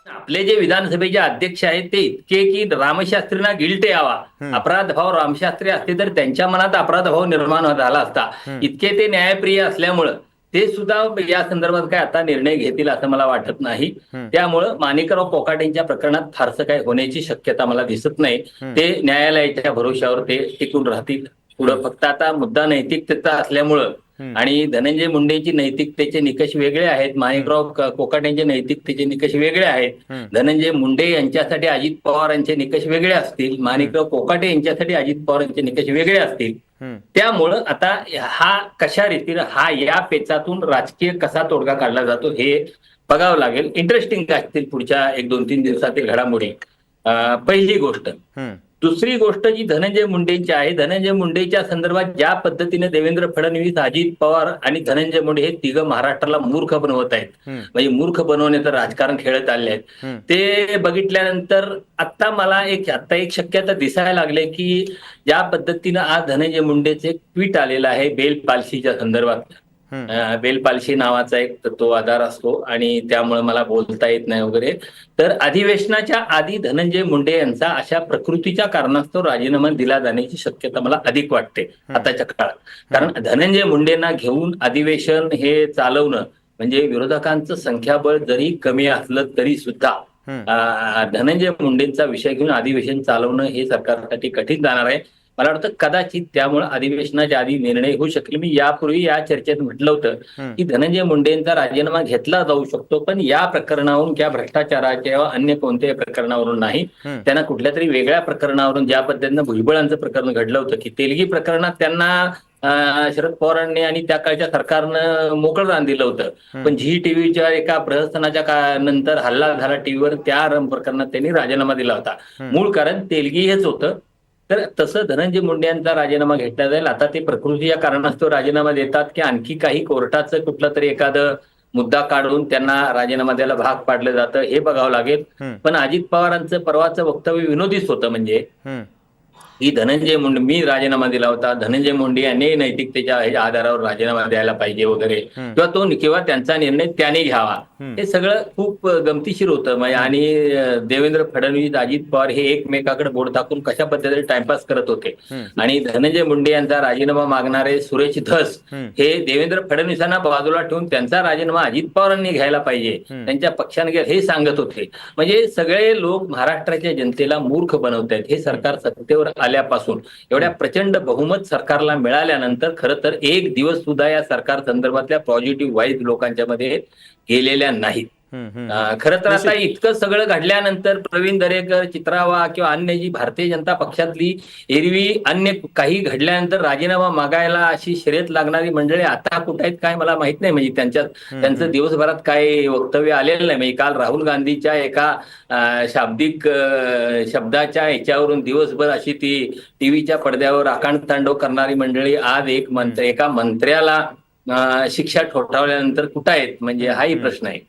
आपले जे विधानसभेचे अध्यक्ष आहेत ते इतके की रामशास्त्रींना गिल्ट यावा, हम्म, अपराध भाव रामशास्त्री असते तर त्यांच्या मनात अपराध भाव निर्माण झाला असता. हम्म, इतके ते न्यायप्रिय असल्यामुळं ते सुद्धा या संदर्भात काय आता निर्णय घेतील असं मला वाटत नाही. हम्म, त्यामुळं माणिकराव कोकाटेंच्या प्रकरणात फारसं काय होण्याची शक्यता मला दिसत नाही. हम्म, ते न्यायालयाच्या भरोश्यावर ते टिकून राहतील पुढं. हम्म, फक्त आता मुद्दा नैतिकतेचा असल्यामुळं हम्म, आणि धनंजय मुंडेंची नैतिकतेचे निकष वेगळे आहेत, हम्म, माणिकराव कोकाटेंचे नैतिकतेचे निकष वेगळे आहेत. हम्म, धनंजय मुंडे यांच्यासाठी अजित पवार यांचे निकष वेगळे असतील, हम्म, माणिकराव कोकाटे यांच्यासाठी अजित पवार यांचे निकष वेगळे असतील. हम्म, त्यामुळं आता हा कशा रीतीनं हा या पेचातून राजकीय कसा तोडगा काढला जातो हे बघावं लागेल. इंटरेस्टिंग असतील पुढच्या 1-2-3 दिवसातील घडामोडी. पहिली गोष्ट. हम्म, दुसरी गोष्ट जी धनंजय मुंडेंची आहे, धनंजय मुंडेच्या संदर्भात ज्या पद्धतीने देवेंद्र फडणवीस, अजित पवार आणि धनंजय मुंडे हे तिघं महाराष्ट्राला मूर्ख बनवत आहेत, हम्म, म्हणजे मूर्ख बनवण्याचं राजकारण खेळत आले आहेत, हम्म, ते बघितल्यानंतर आता एक शक्यता दिसायला लागले की ज्या पद्धतीनं आज धनंजय मुंडेचे एक ट्विट आलेलं आहे बेल पाल्सीच्या संदर्भात. हम्म, बेल पाल्सी नावाचा एक तो आजार असतो आणि त्यामुळे मला बोलता येत नाही वगैरे. तर अधिवेशनाच्या आधी धनंजय मुंडे यांचा अशा प्रकृतीच्या कारणास्तव राजीनामा दिला जाण्याची शक्यता मला अधिक वाटते हम्म, आताच्या काळात. हम्म, कारण धनंजय मुंडेंना घेऊन अधिवेशन हे चालवणं म्हणजे विरोधकांचं संख्याबळ जरी कमी असलं तरी सुद्धा हम्म, धनंजय मुंडेंचा विषय घेऊन अधिवेशन चालवणं हे सरकारसाठी कठीण जाणार आहे. मला वाटतं कदाचित त्यामुळे अधिवेशनाच्या आधी निर्णय होऊ शकेल. मी यापूर्वी या चर्चेत म्हटलं होतं हम्म, की धनंजय मुंडेंचा राजीनामा घेतला जाऊ शकतो, पण या प्रकरणावरून किंवा भ्रष्टाचाराच्या किंवा अन्य कोणत्याही प्रकरणावरून नाही. हम्म, त्यांना कुठल्या तरी वेगळ्या प्रकरणावरून, ज्या पद्धतीनं भुजबळांचं प्रकरण घडलं होतं की तेलगी प्रकरणात त्यांना शरद पवारांनी आणि त्या काळच्या सरकारनं मोकळं रान दिलं होतं. हम्म, पण झी टीव्हीच्या एका प्रहसनाच्या नंतर हल्ला झाला टीव्हीवर, त्या प्रकरणात त्यांनी राजीनामा दिला होता. हम्म, मूळ कारण तेलगी हेच होतं. तर तसं धनंजय मुंडे यांचा राजीनामा घेतला जाईल. आता ते प्रकृती या कारणास्तव राजीनामा देतात की आणखी काही कोर्टाचं कुठलं तरी एखादं मुद्दा काढून त्यांना राजीनामा द्यायला भाग पाडलं जातं हे बघावं लागेल. हम्म, पण अजित पवारांचं परवाचं वक्तव्य विनोदीच होतं, म्हणजे हम्म, की धनंजय मुंडे, मी राजीनामा दिला होता, धनंजय मुंडे यांनी नैतिकतेच्या ह्याच्या आधारावर राजीनामा द्यायला पाहिजे वगैरे, हम्म, किंवा त्यांचा निर्णय त्याने घ्यावा. हम्म, हे सगळं खूप गमतीशीर होतं. म्हणजे हम्म, आणि देवेंद्र फडणवीस, अजित पवार हे एकमेकाकडे बोट टाकून कशा पद्धतीने टाइमपास करत होते. हम्म, आणि धनंजय मुंडे यांचा राजीनामा मागणारे सुरेश धस हम्म, हे देवेंद्र फडणवीसांना बाजूला ठेवून त्यांचा राजीनामा अजित पवारांनी घ्यायला पाहिजे, हम्म, त्यांच्या पक्षाने हे सांगत होते. म्हणजे सगळे लोक महाराष्ट्राच्या जनतेला मूर्ख बनवत आहेत. हे सरकार सत्तेवर आल्यापासून एवढ्या हम्म, प्रचंड बहुमत सरकारला मिळाल्यानंतर खरं तर एक दिवस सुद्धा या सरकार संदर्भातल्या पॉझिटिव्ह वाईज लोकांच्या मध्ये गेलेल्या नाहीत. हम्म, हम्म, हम्म. खरं तर आता निश्चित. इतकं सगळं घडल्यानंतर प्रवीण दरेकर, चित्रा वाघ किंवा अन्य जी भारतीय जनता पक्षातली एरवी अन्य काही घडल्यानंतर राजीनामा मागायला अशी शर्यत लागणारी मंडळी आता कुठे आहेत काय मला माहित नाही. म्हणजे हम्म, त्यांचं हम्म, दिवसभरात काय वक्तव्य आलेलं नाही. म्हणजे काल राहुल गांधीच्या एका शाब्दिक शब्दाच्या ह्याच्यावरून दिवसभर अशी ती टीव्हीच्या पडद्यावर आकांडतांडव करणारी मंडळी आज हम्म, एका मंत्र्याला शिक्षा ठोठावल्यानंतर कुठं आहेत, म्हणजे हम्म, हाही हम्म. प्रश्न आहे.